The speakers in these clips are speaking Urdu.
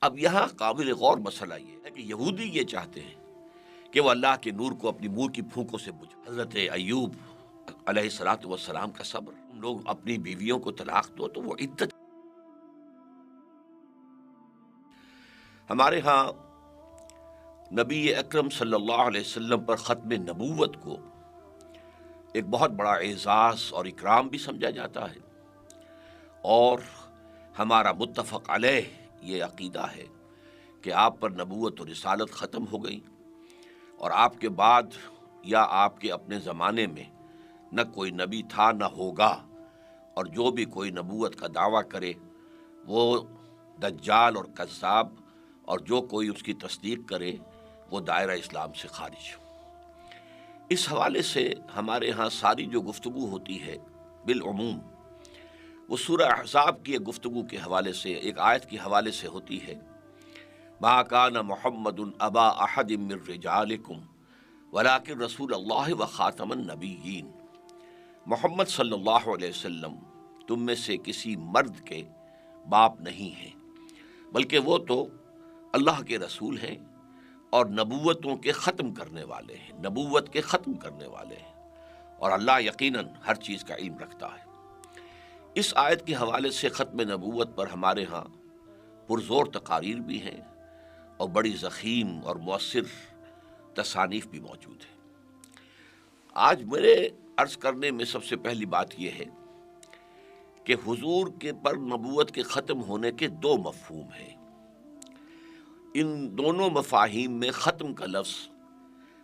اب یہاں قابل غور مسئلہ یہ ہے کہ یہودی یہ چاہتے ہیں کہ وہ اللہ کے نور کو اپنی منہ کی پھونکوں سے بجھا۔ حضرت ایوب علیہ الصلوۃ والسلام کا صبر، لوگ اپنی بیویوں کو طلاق دو تو وہ عدت۔ ہمارے ہاں نبی اکرم صلی اللہ علیہ وسلم پر ختم نبوت کو ایک بہت بڑا اعزاز اور اکرام بھی سمجھا جاتا ہے، اور ہمارا متفق علیہ یہ عقیدہ ہے کہ آپ پر نبوت و رسالت ختم ہو گئی، اور آپ کے بعد یا آپ کے اپنے زمانے میں نہ کوئی نبی تھا نہ ہوگا، اور جو بھی کوئی نبوت کا دعویٰ کرے وہ دجال اور کذاب، اور جو کوئی اس کی تصدیق کرے وہ دائرہ اسلام سے خارج۔ اس حوالے سے ہمارے ہاں ساری جو گفتگو ہوتی ہے بالعموم وہ سورہ احزاب کی ایک گفتگو کے حوالے سے، ایک آیت کے حوالے سے ہوتی ہے۔ ما کان محمد ابا احد من رجالکم ولکن رسول اللہ وخاتم النبیین۔ محمد صلی اللہ علیہ وسلم تم میں سے کسی مرد کے باپ نہیں ہیں، بلکہ وہ تو اللہ کے رسول ہیں اور نبوتوں کے ختم کرنے والے ہیں، نبوت کے ختم کرنے والے ہیں، اور اللہ یقیناً ہر چیز کا علم رکھتا ہے۔ اس آیت کے حوالے سے ختم نبوت پر ہمارے ہاں پرزور تقاریر بھی ہیں اور بڑی ضخیم اور مؤثر تصانیف بھی موجود ہیں۔ آج میرے عرض کرنے میں سب سے پہلی بات یہ ہے کہ حضور کے پر نبوت کے ختم ہونے کے دو مفہوم ہیں۔ ان دونوں مفاہیم میں ختم کا لفظ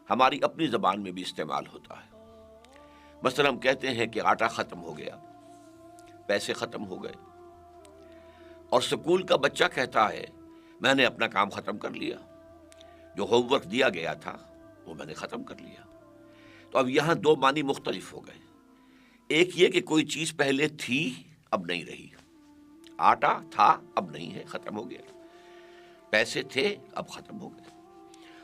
ہماری اپنی زبان میں بھی استعمال ہوتا ہے۔ مثلا ہم کہتے ہیں کہ آٹا ختم ہو گیا، پیسے ختم ہو گئے، اور اسکول کا بچہ کہتا ہے میں نے اپنا کام ختم کر لیا، جو ہوم ورک دیا گیا تھا وہ میں نے ختم کر لیا۔ تو اب یہاں دو معنی مختلف ہو گئے۔ ایک یہ کہ کوئی چیز پہلے تھی اب نہیں رہی، آٹا تھا اب نہیں ہے، ختم ہو گیا، پیسے تھے اب ختم ہو گئے۔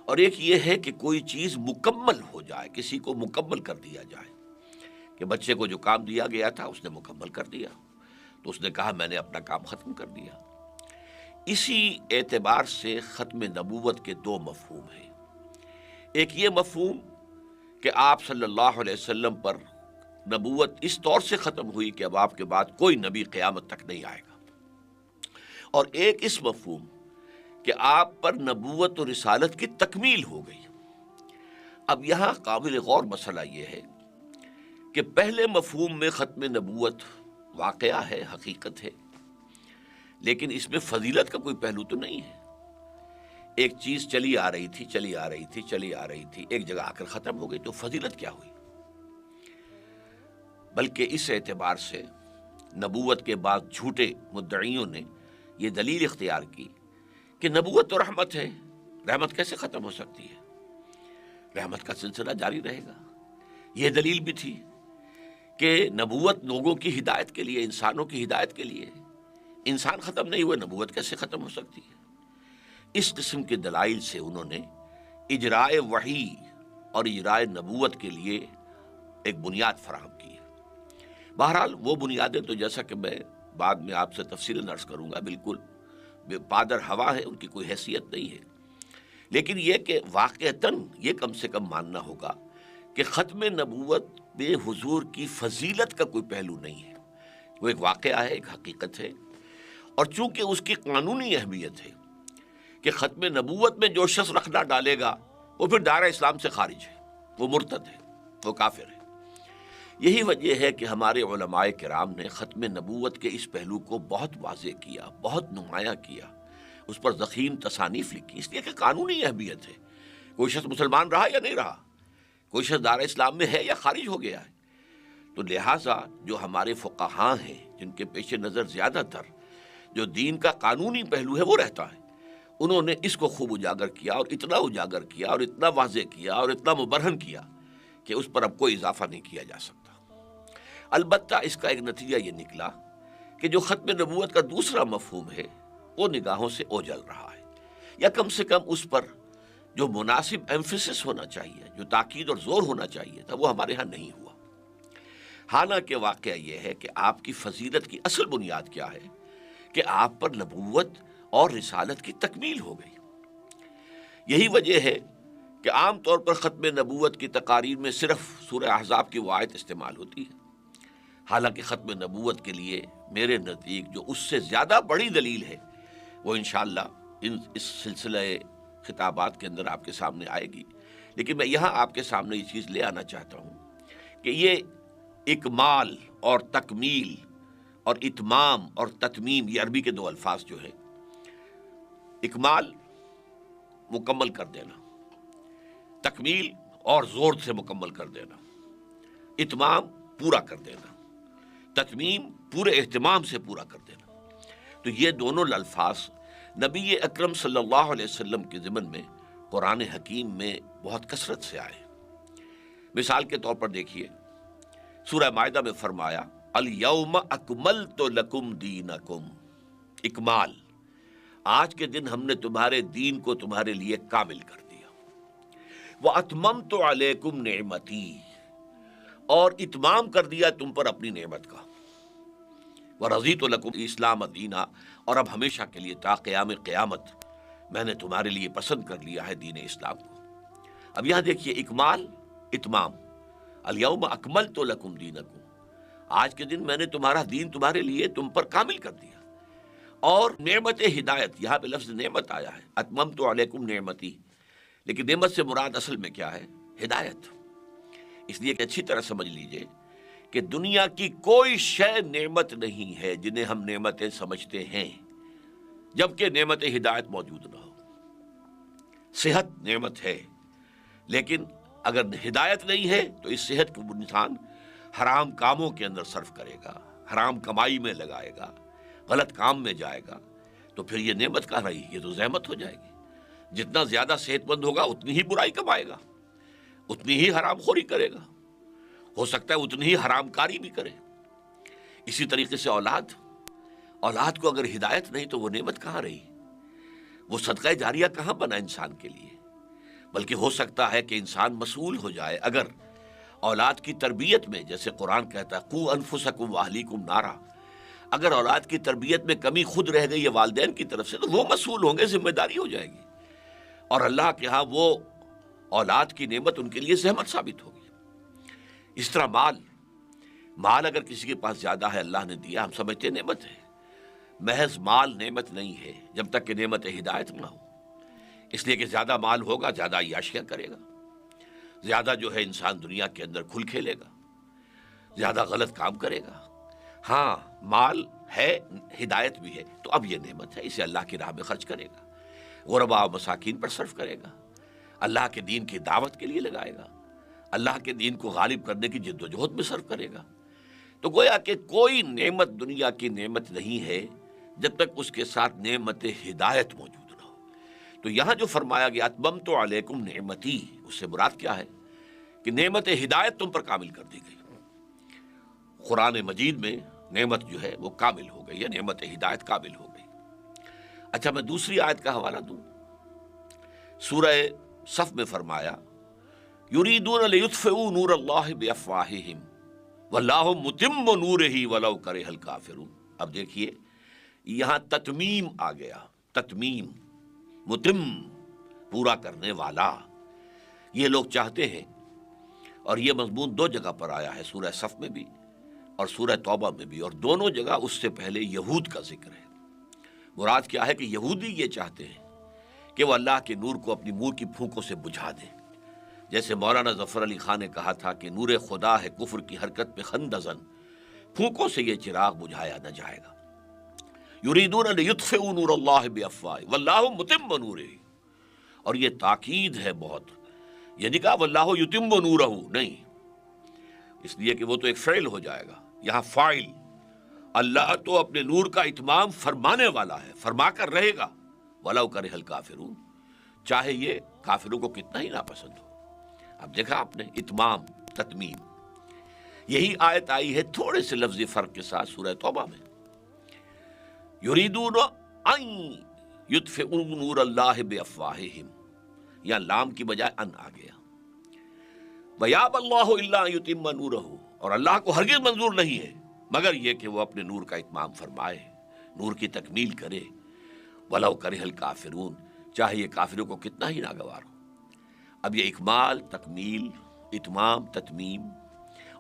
اور ایک یہ ہے کہ کوئی چیز مکمل ہو جائے، کسی کو مکمل کر دیا جائے، کہ بچے کو جو کام دیا گیا تھا اس نے مکمل کر دیا، تو اس نے کہا میں نے اپنا کام ختم کر دیا۔ اسی اعتبار سے ختم نبوت کے دو مفہوم ہیں۔ ایک یہ مفہوم کہ آپ صلی اللہ علیہ وسلم پر نبوت اس طور سے ختم ہوئی کہ اب آپ کے بعد کوئی نبی قیامت تک نہیں آئے گا، اور ایک اس مفہوم کہ آپ پر نبوت و رسالت کی تکمیل ہو گئی۔ اب یہاں قابل غور مسئلہ یہ ہے کہ پہلے مفہوم میں ختم نبوت واقعہ ہے، حقیقت ہے، لیکن اس میں فضیلت کا کوئی پہلو تو نہیں ہے۔ ایک چیز چلی آ رہی تھی، چلی آ رہی تھی، چلی آ رہی تھی، ایک جگہ آ کر ختم ہو گئی، تو فضیلت کیا ہوئی؟ بلکہ اس اعتبار سے نبوت کے بعد جھوٹے مدعیوں نے یہ دلیل اختیار کی کہ نبوت تو رحمت ہے، رحمت کیسے ختم ہو سکتی ہے؟ رحمت کا سلسلہ جاری رہے گا۔ یہ دلیل بھی تھی کہ نبوت لوگوں کی ہدایت کے لیے، انسانوں کی ہدایت کے لیے، انسان ختم نہیں ہوئے، نبوت کیسے ختم ہو سکتی ہے؟ اس قسم کے دلائل سے انہوں نے اجرائے وحی اور اجرائے نبوت کے لیے ایک بنیاد فراہم کی ہے۔ بہرحال وہ بنیادیں تو جیسا کہ میں بعد میں آپ سے تفصیلاً عرض کروں گا، بالکل پادر ہوا ہے، ان کی کوئی حیثیت نہیں ہے، لیکن یہ کہ واقعتاً یہ کم سے کم ماننا ہوگا کہ ختم نبوت میں حضور کی فضیلت کا کوئی پہلو نہیں ہے، وہ ایک واقعہ ہے، ایک حقیقت ہے، اور چونکہ اس کی قانونی اہمیت ہے کہ ختم نبوت میں جو شخص رکھ نہ ڈالے گا وہ پھر دائرہ اسلام سے خارج ہے، وہ مرتد ہے، وہ کافر ہے۔ یہی وجہ ہے کہ ہمارے علماء کرام نے ختم نبوت کے اس پہلو کو بہت واضح کیا، بہت نمایاں کیا، اس پر ضخیم تصانیف لکھی، اس لیے کہ قانونی اہمیت ہے۔ کوئی شخص مسلمان رہا یا نہیں رہا، کوئی شخص دائرہ اسلام میں ہے یا خارج ہو گیا ہے، تو لہٰذا جو ہمارے فقہاء ہیں جن کے پیش نظر زیادہ تر جو دین کا قانونی پہلو ہے وہ رہتا ہے، انہوں نے اس کو خوب اجاگر کیا، اور اتنا اجاگر کیا، اور اتنا واضح کیا، اور اتنا مبرہن کیا کہ اس پر اب کوئی اضافہ نہیں کیا جا سکتا۔ البتہ اس کا ایک نتیجہ یہ نکلا کہ جو ختم نبوت کا دوسرا مفہوم ہے وہ نگاہوں سے اوجھل رہا ہے، یا کم سے کم اس پر جو مناسب ایمفیسس ہونا چاہیے، جو تاکید اور زور ہونا چاہیے تھا، وہ ہمارے ہاں نہیں ہوا۔ حالانکہ واقعہ یہ ہے کہ آپ کی فضیلت کی اصل بنیاد کیا ہے کہ آپ پر نبوت اور رسالت کی تکمیل ہو گئی۔ یہی وجہ ہے کہ عام طور پر ختم نبوت کی تقاریر میں صرف سورہ احزاب کی وہ آیت استعمال ہوتی ہے، حالانکہ ختم نبوت کے لیے میرے نزدیک جو اس سے زیادہ بڑی دلیل ہے وہ انشاءاللہ اس سلسلہ خطابات کے اندر آپ کے سامنے آئے گی، لیکن میں یہاں آپ کے سامنے یہ چیز لے آنا چاہتا ہوں کہ یہ اکمال اور تکمیل اور اتمام اور تتمیم، یہ عربی کے دو الفاظ جو ہیں، اکمال مکمل کر دینا، تکمیل اور زور سے مکمل کر دینا، اتمام پورا کر دینا، تتمیم پورے اہتمام سے پورا کر دینا، تو یہ دونوں الفاظ نبی اکرم صلی اللہ علیہ وسلم کے ضمن میں قرآن حکیم میں بہت کثرت سے آئے۔ مثال کے طور پر دیکھیے، سورہ مائدہ میں فرمایا الیوم اکملت لکم دینکم، اکمال، آج کے دن ہم نے تمہارے دین کو تمہارے لیے کامل کر دیا، واتممت علیکم نعمتی، اور اتمام کر دیا تم پر اپنی نعمت کا، ورضیت لکم اسلام دینا، اور اب ہمیشہ کے لیے تا قیام قیامت میں نے تمہارے لیے پسند کر لیا ہے دین اسلام کو۔ اب یہاں دیکھیے اکمال، اتمام، الیوم اکملت لکم دینکم، آج کے دن میں نے تمہارا دین تمہارے لیے تم پر کامل کر دیا، اور نعمت ہدایت، یہاں پہ لفظ نعمت آیا ہے، اتممت علیکم نعمتی، لیکن نعمت سے مراد اصل میں کیا ہے؟ ہدایت۔ اس لیے کہ اچھی طرح سمجھ لیجئے کہ دنیا کی کوئی شے نعمت نہیں ہے جنہیں ہم نعمتیں سمجھتے ہیں جبکہ نعمت ہدایت موجود نہ ہو۔ صحت نعمت ہے، لیکن اگر ہدایت نہیں ہے تو اس صحت کو انسان حرام کاموں کے اندر صرف کرے گا، حرام کمائی میں لگائے گا، غلط کام میں جائے گا، تو پھر یہ نعمت کہاں رہی؟ یہ تو زحمت ہو جائے گی۔ جتنا زیادہ صحت مند ہوگا اتنی ہی برائی کمائے گا، اتنی ہی حرام خوری کرے گا، ہو سکتا ہے اتنی ہی حرام کاری بھی کرے۔ اسی طریقے سے اولاد کو اگر ہدایت نہیں تو وہ نعمت کہاں رہی؟ وہ صدقہ جاریہ کہاں بنا انسان کے لیے؟ بلکہ ہو سکتا ہے کہ انسان مسئول ہو جائے اگر اولاد کی تربیت میں، جیسے قرآن کہتا ہے قوا انفسکم واہلیکم نارا، اگر اولاد کی تربیت میں کمی خود رہ گئی ہے والدین کی طرف سے تو وہ مسئول ہوں گے، ذمہ داری ہو جائے گی، اور اللہ کے ہاں وہ اولاد کی نعمت ان کے لیے زحمت ثابت ہوگی۔ اس طرح مال اگر کسی کے پاس زیادہ ہے، اللہ نے دیا، ہم سمجھتے نعمت ہے، محض مال نعمت نہیں ہے جب تک کہ نعمت ہدایت نہ ہو، اس لیے کہ زیادہ مال ہوگا زیادہ عیاشیاں کرے گا، زیادہ جو ہے انسان دنیا کے اندر کھل کھیلے گا، زیادہ غلط کام کرے گا۔ ہاں مال ہے، ہدایت بھی ہے، تو اب یہ نعمت ہے، اسے اللہ کی راہ میں خرچ کرے گا، غرباء و مساکین پر صرف کرے گا، اللہ کے دین کی دعوت کے لیے لگائے گا، اللہ کے دین کو غالب کرنے کی جد و جہد میں صرف کرے گا۔ تو گویا کہ کوئی نعمت دنیا کی نعمت نہیں ہے جب تک اس کے ساتھ نعمت ہدایت موجود نہ ہو۔ تو یہاں جو فرمایا گیا اتممت علیکم نعمتی، اس سے مراد کیا ہے؟ کہ نعمت ہدایت تم پر کامل کر دی گئی۔ قرآن مجید میں نعمت جو ہے وہ کامل ہو گئی ہے، نعمت ہدایت کامل ہو گئی۔ اچھا میں دوسری آیت کا حوالہ دوں، سورہ صف میں فرمایا یریدون لیطفئوا نور اللہ بافواہہم واللہ متم نورہ ولو کرہ الکافرون۔ اب دیکھیے یہاں تتمیم آ گیا، تتمیم، متم، پورا کرنے والا، یہ لوگ چاہتے ہیں، اور یہ مضمون دو جگہ پر آیا ہے، سورہ صف میں بھی اور سورہ توبہ میں بھی، اور دونوں جگہ اس سے پہلے یہود کا ذکر ہے۔ مراد کیا ہے کہ یہودی یہ چاہتے ہیں کہ وہ اللہ کے نور کو اپنی منہ کی پھونکوں سے بجھا دیں، جیسے مولانا ظفر علی خان نے کہا تھا کہ نور خدا ہے کفر کی حرکت پہ خندزن، پھونکوں سے یہ چراغ بجھایا نہ جائے گا۔ یریدون لیطفئوا نور اللہ بافواہہم واللہ متم نورہ، اور یہ تاکید ہے بہت، یہ نہیں کہا واللہ یتم نورہ، نہیں، اس لیے کہ وہ تو ایک فعل ہو جائے گا، یہاں فاعل، اللہ تو اپنے نور کا اتمام فرمانے والا ہے، فرما کر رہے گا، ولو کرہ الکافرون، چاہے یہ کافروں کو کتنا ہی ناپسند ہو۔ اب دیکھا آپ نے اتمام، تتمیم، یہی آیت آئی ہے تھوڑے سے لفظی فرق کے ساتھ سورہ توبہ میں، یریدون ان یطفئوا نور اللہ بافواہہم، یا لام کی بجائے ان آ گیا، ویاب اللہ الا ان یتم نورہ، اور اللہ کو ہرگز منظور نہیں ہے مگر یہ کہ وہ اپنے نور کا اتمام فرمائے، نور کی تکمیل کرے، وَلَوْ كَرِهَ الْكَافِرُونَ، چاہے یہ کافروں کو کتنا ہی ناگوار ہو۔ اب یہ اکمال، تکمیل، اتمام، تتمیم،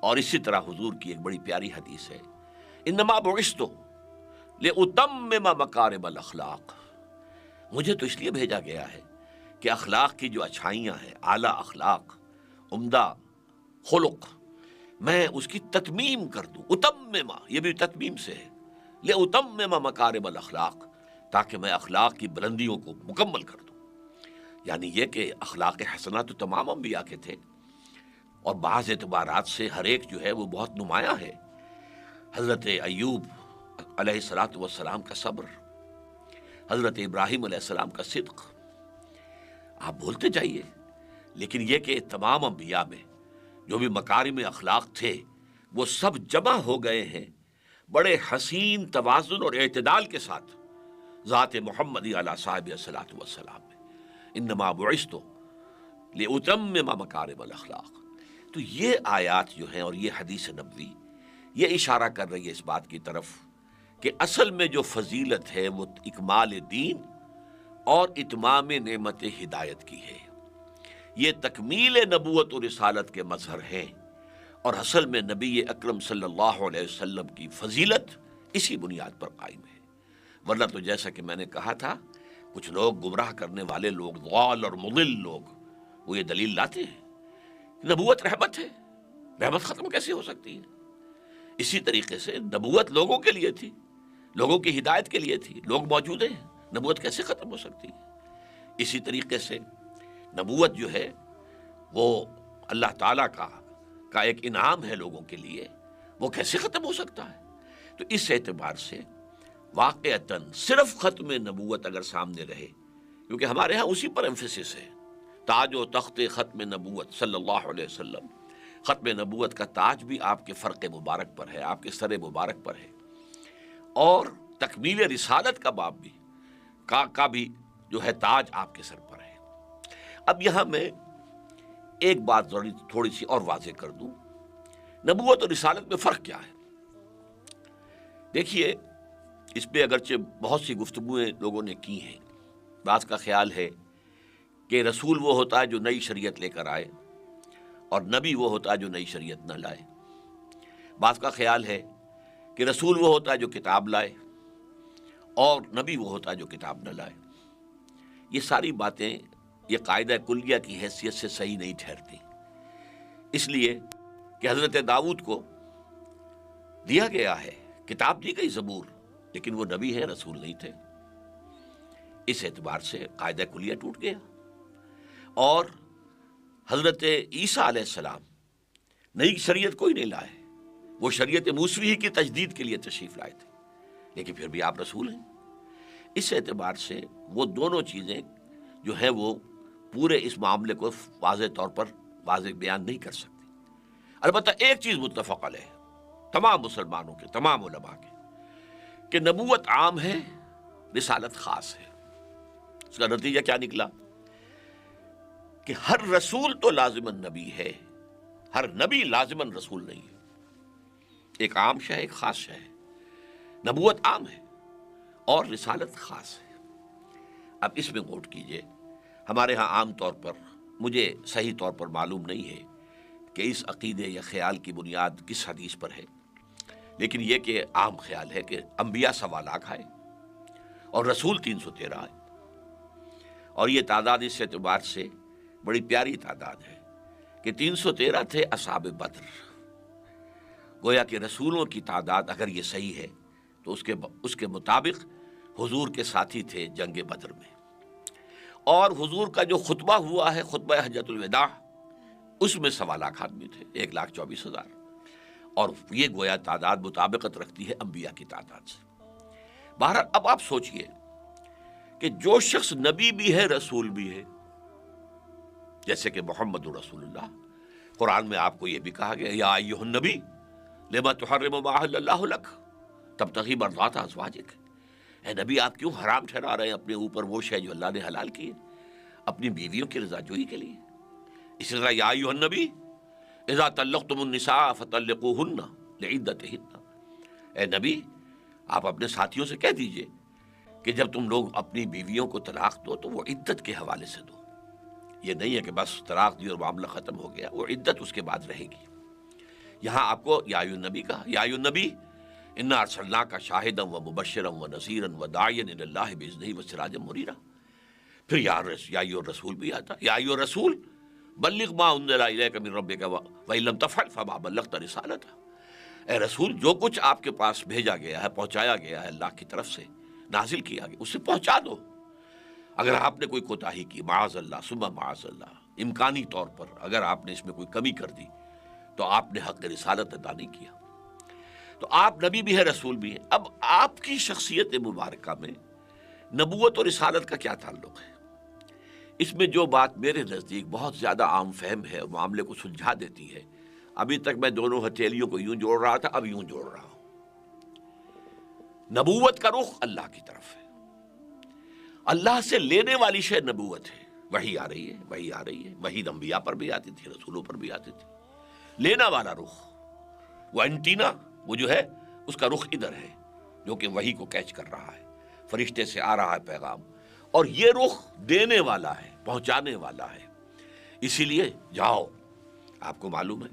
اور اسی طرح حضور کی ایک بڑی پیاری حدیث ہے، انما بعثت لأتمم مکارم الاخلاق، مجھے تو اس لیے بھیجا گیا ہے کہ اخلاق کی جو اچھائیاں ہیں، اعلیٰ اخلاق، عمدہ خلق، میں اس کی تتمیم کر دوں۔ اتمم، یہ بھی تتمیم سے ہے، لأتمم مکارم الاخلاق، تاکہ میں اخلاق کی بلندیوں کو مکمل کر دوں۔ یعنی یہ کہ اخلاق حسنہ تو تمام انبیاء کے تھے، اور بعض اعتبارات سے ہر ایک جو ہے وہ بہت نمایاں ہے۔ حضرت ایوب علیہ السلام کا صبر، حضرت ابراہیم علیہ السلام کا صدق، آپ بولتے جائیے، لیکن یہ کہ تمام انبیاء میں جو بھی مکارم اخلاق تھے وہ سب جمع ہو گئے ہیں بڑے حسین توازن اور اعتدال کے ساتھ ذات محمدی علیہ صاحب الصلاۃ والسلام میں۔ انما بعثت لأتمم مکارم الاخلاق۔ تو یہ آیات جو ہیں اور یہ حدیث نبوی یہ اشارہ کر رہی ہے اس بات کی طرف کہ اصل میں جو فضیلت ہے وہ اکمال دین اور اتمام نعمت ہدایت کی ہے۔ یہ تکمیل نبوت و رسالت کے مظہر ہیں، اور اصل میں نبی اکرم صلی اللہ علیہ وسلم کی فضیلت اسی بنیاد پر قائم ہے۔ ورنہ تو جیسا کہ میں نے کہا تھا، کچھ لوگ گمراہ کرنے والے لوگ، ضال اور مضل لوگ، وہ یہ دلیل لاتے ہیں نبوت رحمت ہے، رحمت ختم کیسے ہو سکتی ہے؟ اسی طریقے سے نبوت لوگوں کے لیے تھی، لوگوں کی ہدایت کے لیے تھی، لوگ موجود ہیں، نبوت کیسے ختم ہو سکتی ہے؟ اسی طریقے سے نبوت جو ہے وہ اللہ تعالیٰ کا ایک انعام ہے لوگوں کے لیے، وہ کیسے ختم ہو سکتا ہے؟ تو اس اعتبار سے واقعتاً صرف ختم نبوت اگر سامنے رہے، کیونکہ ہمارے ہاں اسی پر ایمفیسس ہے، تاج و تخت ختم نبوت صلی اللہ علیہ وسلم، ختم نبوت کا تاج بھی آپ کے فرق مبارک پر ہے، آپ کے سر مبارک پر ہے، اور تکمیل رسالت کا باب بھی کا بھی جو ہے تاج آپ کے سر پر ہے۔ اب یہاں میں ایک بات تھوڑی سی اور واضح کر دوں، نبوت اور رسالت میں فرق کیا ہے؟ دیکھیے، اس پہ اگرچہ بہت سی گفتگویں لوگوں نے کی ہیں۔ بعض کا خیال ہے کہ رسول وہ ہوتا ہے جو نئی شریعت لے کر آئے، اور نبی وہ ہوتا ہے جو نئی شریعت نہ لائے۔ بعض کا خیال ہے کہ رسول وہ ہوتا ہے جو کتاب لائے، اور نبی وہ ہوتا ہے جو کتاب نہ لائے۔ یہ ساری باتیں یہ قاعدہ کلیہ کی حیثیت سے صحیح نہیں ٹھہرتی، اس لیے کہ حضرت داؤد کو دیا گیا ہے، کتاب دی گئی زبور، لیکن وہ نبی ہیں، رسول نہیں تھے۔ اس اعتبار سے قاعدہ کلیہ ٹوٹ گیا۔ اور حضرت عیسیٰ علیہ السلام نئی شریعت کوئی نہیں لائے، وہ شریعت موسوی ہی کی تجدید کے لیے تشریف لائے تھے، لیکن پھر بھی آپ رسول ہیں۔ اس اعتبار سے وہ دونوں چیزیں جو ہیں وہ پورے اس معاملے کو واضح طور پر واضح بیان نہیں کر سکتی۔ البتہ ایک چیز متفق علیہ تمام مسلمانوں کے، تمام علماء کے، کہ نبوت عام ہے، رسالت خاص ہے۔ اس کا نتیجہ کیا نکلا؟ کہ ہر رسول تو لازماً نبی ہے، ہر نبی لازماً رسول نہیں ہے۔ ایک عام شے، ایک خاص شے ہے۔ نبوت عام ہے اور رسالت خاص ہے۔ اب اس میں غور کیجئے، ہمارے ہاں عام طور پر مجھے صحیح طور پر معلوم نہیں ہے کہ اس عقیدے یا خیال کی بنیاد کس حدیث پر ہے، لیکن یہ کہ عام خیال ہے کہ انبیاء 1.25 لاکھ آئے اور رسول 313 آئے، اور یہ تعداد اس اعتبار سے بڑی پیاری تعداد ہے کہ 313 تھے اصحاب بدر۔ گویا کہ رسولوں کی تعداد اگر یہ صحیح ہے تو اس کے مطابق حضور کے ساتھی تھے جنگ بدر میں، اور حضور کا جو خطبہ ہوا ہے، خطبہ حجۃ الوداع، اس میں 1.25 لاکھ آدمی تھے، 1,24,000، اور یہ گویا تعداد مطابقت رکھتی ہے انبیاء کی تعداد سے۔ بہرحال اب آپ سوچئے کہ جو شخص نبی بھی ہے، رسول بھی ہے، جیسے کہ محمد رسول اللہ، قرآن میں آپ کو یہ بھی کہا گیا، یا ایھا النبی لما تحرم ما احل اللہ لک تبتغی مرضات ازواجک، اے نبی آپ کیوں حرام ٹھہرا رہے ہیں اپنے اوپر وہ شے جو اللہ نے حلال کی ہے اپنی بیویوں کی رضا جوئی کے لیے۔ اسی طرح یا ایھا النبی اذا طلقتم النساء فطلقوهن لعدتهن، اے نبی آپ اپنے ساتھیوں سے کہہ دیجئے کہ جب تم لوگ اپنی بیویوں کو طلاق دو تو وہ عدت کے حوالے سے دو. یہ نہیں ہے کہ بس طلاق دی اور معاملہ ختم ہو گیا، وہ عدت اس کے بعد رہے گی. یہاں آپ کو یا ایھا النبی کہا، یا ایھا النبی انا ارسلناک شاہدا و مبشرا و نذیرا و داعیا الی اللہ باذنہ و سراجا منیرا. پھر یا ایھا الرسول بھی آتا، یا ایھا الرسول بلغ ما انزل الیک من ربک وان لم تفعل فما بلغت رسالتہ. اے رسول، جو کچھ آپ کے پاس بھیجا گیا ہے، پہنچایا گیا ہے اللہ کی طرف سے، نازل کیا گیا، اسے پہنچا دو. اگر آپ نے کوئی کوتاہی کی، معاذ اللہ ثم معاذ اللہ، امکانی طور پر اگر آپ نے اس میں کوئی کمی کر دی تو آپ نے حق رسالت ادا نہیں کیا. تو آپ نبی بھی ہے، رسول بھی ہے. اب آپ کی شخصیت مبارکہ میں نبوت اور رسالت کا کیا تعلق ہے؟ اس میں جو بات میرے نزدیک بہت زیادہ عام فہم ہے اور معاملے کو سلجھا دیتی ہے، ابھی تک میں دونوں ہتھیلیوں کو یوں جوڑ رہا تھا، اب یوں جوڑ رہا ہوں. نبوت کا رخ اللہ کی طرف ہے. اللہ سے لینے والی شے نبوت ہے. وحی آ رہی ہے، وحی آ رہی ہے، وحی انبیاء پر بھی آتی تھی، رسولوں پر بھی آتی تھی. لینا والا رخ، وہ اینٹینا، وہ جو ہے اس کا رخ ادھر ہے، جو کہ وحی کو کیچ کر رہا ہے، فرشتے سے آ رہا ہے پیغام. اور یہ رخ دینے والا ہے، پہنچانے والا ہے. اسی لیے جاؤ. آپ کو معلوم ہے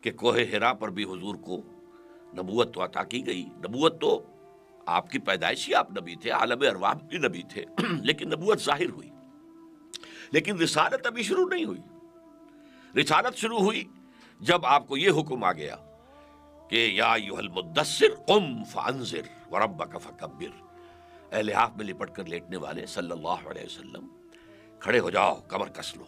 کہ کوہ حرا پر بھی حضور کو نبوت تو عطا کی گئی. نبوت تو آپ کی پیدائشی آپ نبی تھے، عالم ارواح بھی نبی تھے، لیکن نبوت ظاہر ہوئی. لیکن رسالت ابھی شروع نہیں ہوئی. رسالت شروع ہوئی جب آپ کو یہ حکم آ گیا کہ یا ایھا المدثر قم فانذر وربک فکبر. اے لحاف میں لپٹ کر لیٹنے والے صلی اللہ علیہ وسلم، کھڑے ہو جاؤ، کمر کس لو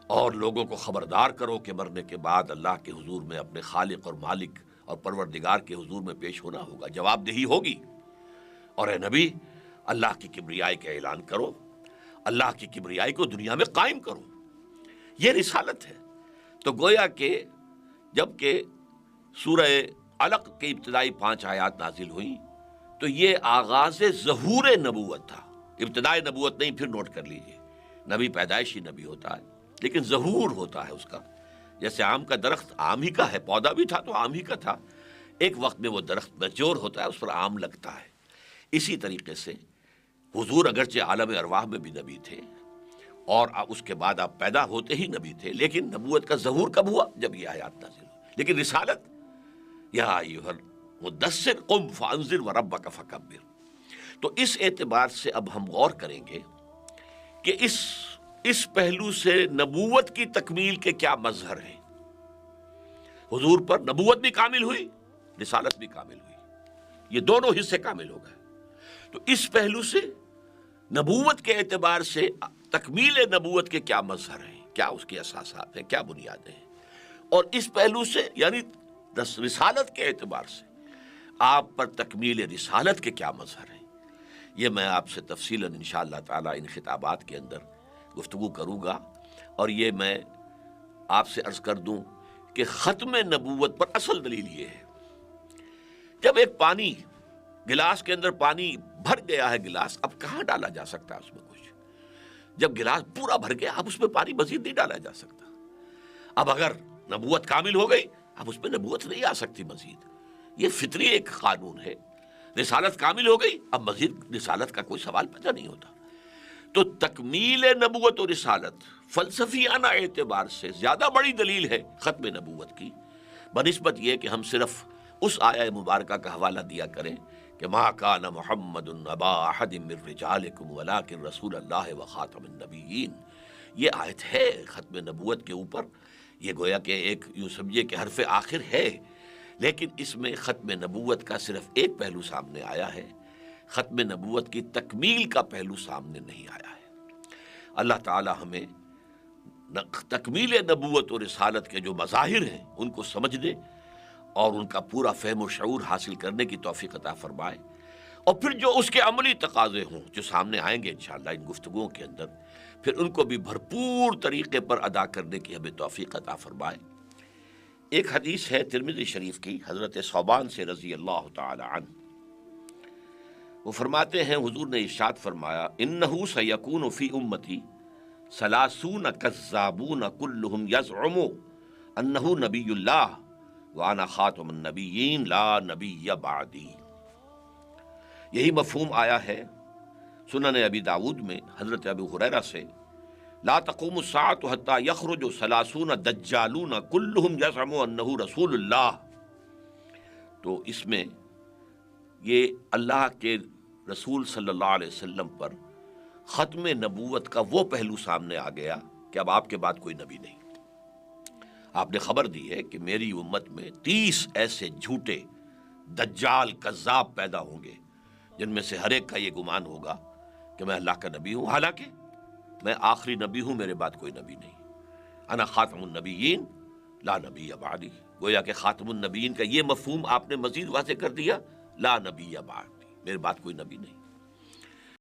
اور لوگوں کو خبردار کرو کہ مرنے کے بعد اللہ کے حضور میں اپنے خالق اور مالک اور پروردگار کے حضور میں پیش ہونا ہوگا، جواب دہی ہوگی. اور اے نبی، اللہ کی کبریائی کا اعلان کرو، اللہ کی کبریائی کو دنیا میں قائم کرو. یہ رسالت ہے. تو گویا کہ جب کہ سورہ علق کی ابتدائی 5 آیات نازل ہوئیں تو یہ آغاز ظہور نبوت تھا. ابتدائی نبوت نہیں، پھر نوٹ کر لیجئے. نبی پیدائشی نبی ہوتا ہے، لیکن ظہور ہوتا ہے اس کا. جیسے آم کا درخت آم ہی کا ہے، پودا بھی تھا تو آم ہی کا تھا، ایک وقت میں وہ درخت میچور ہوتا ہے، اس پر آم لگتا ہے. اسی طریقے سے حضور اگرچہ عالم ارواح میں بھی نبی تھے اور اس کے بعد آپ پیدا ہوتے ہی نبی تھے، لیکن نبوت کا ظہور کب ہوا؟ جب یہ آیات نازل ہوئی. لیکن رسالت یا ایھا المدثر قم فانذر وربک فکبر. تو اس اعتبار سے اب ہم غور کریں گے کہ اس پہلو سے نبوت کی تکمیل کے کیا مظہر ہیں. حضور پر نبوت بھی کامل ہوئی، رسالت بھی کامل ہوئی، یہ دونوں حصے کامل ہو گئے. تو اس پہلو سے نبوت کے اعتبار سے تکمیل نبوت کے کیا مظہر ہیں، کیا اس کے اساسات ہیں، کیا بنیادیں ہیں. اور اس پہلو سے یعنی رسالت کے اعتبار سے آپ پر تکمیل رسالت کے کیا مظہر ہیں، یہ میں آپ سے تفصیلاً انشاءاللہ تعالی ان خطابات کے اندر گفتگو کروں گا. اور یہ میں آپ سے عرض کر دوں کہ ختم نبوت پر اصل دلیل یہ ہے. جب ایک پانی گلاس کے اندر پانی بھر گیا ہے، گلاس اب کہاں ڈالا جا سکتا ہے اس میں کچھ؟ جب گلاس پورا بھر گیا اب اس میں پانی مزید نہیں ڈالا جا سکتا. اب اگر نبوت کامل ہو گئی اب اس میں نبوت نہیں آ سکتی مزید. یہ فطری ایک قانون ہے. رسالت کامل ہو گئی اب مزید رسالت کا کوئی سوال پیدا نہیں ہوتا. تو تکمیل نبوت و رسالت فلسفیانہ اعتبار سے زیادہ بڑی دلیل ہے ختم نبوت کی، بنسبت یہ کہ ہم صرف اس آیہ مبارکہ کا حوالہ دیا کریں کہ ما کان محمد ابا احد من رجالکم ولکن رسول اللہ وخاتم النبیین. یہ آیت ہے ختم نبوت کے اوپر. یہ گویا کہ ایک یوں سمجھے کہ حرف آخر ہے، لیکن اس میں ختم نبوت کا صرف ایک پہلو سامنے آیا ہے، ختم نبوت کی تکمیل کا پہلو سامنے نہیں آیا ہے. اللہ تعالی ہمیں تکمیل نبوت و رسالت کے جو مظاہر ہیں ان کو سمجھنے اور ان کا پورا فہم و شعور حاصل کرنے کی توفیق عطا فرمائے. اور پھر جو اس کے عملی تقاضے ہوں جو سامنے آئیں گے انشاءاللہ ان گفتگوؤں کے اندر، پھر ان کو بھی بھرپور طریقے پر ادا کرنے کی ہمیں توفیق عطا فرمائے. ایک حدیث ہے ترمذی شریف کی، حضرت ثوبان سے رضی اللہ تعالی عنہ، وہ فرماتے ہیں حضور نے ارشاد فرمایا انہ سیکون فی امتی ثلاثون کذابون کلہم یزعم انہ نبی اللہ وانا خاتم النبیین لا نبی بعدی. یہی مفہوم آیا ہے سنن ابی داود میں حضرت ابو ہریرہ سے، لا تقوم الساعة حتى يخرج 30 دجالون كلهم يزعم انه رسول اللہ۔ تو اس میں یہ اللہ کے رسول صلی اللہ علیہ وسلم پر ختم نبوت کا وہ پہلو سامنے آ گیا کہ اب آپ کے بعد کوئی نبی نہیں۔ آپ نے خبر دی ہے کہ میری امت میں 30 ایسے جھوٹے دجال کذاب پیدا ہوں گے جن میں سے ہر ایک کا یہ گمان ہوگا کہ میں اللہ کا نبی ہوں، حالانکہ میں آخری نبی ہوں، میرے بعد کوئی نبی نہیں۔ انا خاتم النبیین لا نبی بعدی، گویا کہ خاتم النبیین کا یہ مفہوم آپ نے مزید واضح کر دیا، لا نبی بعدی، میرے بعد کوئی نبی نہیں۔